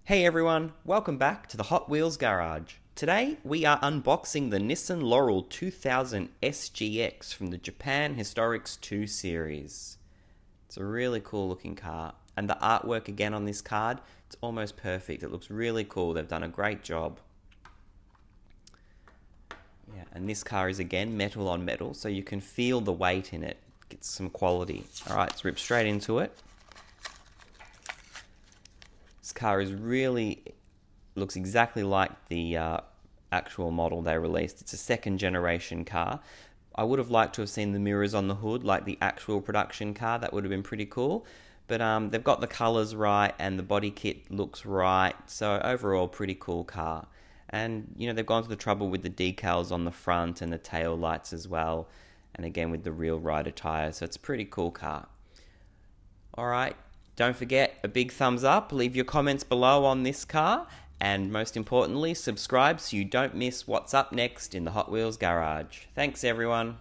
Hey everyone, welcome back to the Hot Wheels Garage. Today we are unboxing the Nissan Laurel 2000 SGX from the Japan Historics 2 series. It's a really cool looking car, and the artwork again on this card, it's almost perfect. It looks really cool. They've done a great job. Yeah, and this car is again metal on metal, so you can feel the weight in it. Get some quality. Alright, let's rip straight into it. This car looks exactly like the actual model they released. It's a second generation car. I would have liked to have seen the mirrors on the hood like the actual production car. That would have been pretty cool. But they've got the colours right and the body kit looks right. So overall, pretty cool car. And you know, they've gone to the trouble with the decals on the front and the tail lights as well. And again with the real rider tyres. So it's a pretty cool car. Alright. Don't forget, a big thumbs up, leave your comments below on this car, and most importantly, subscribe so you don't miss what's up next in the Hot Wheels Garage. Thanks everyone.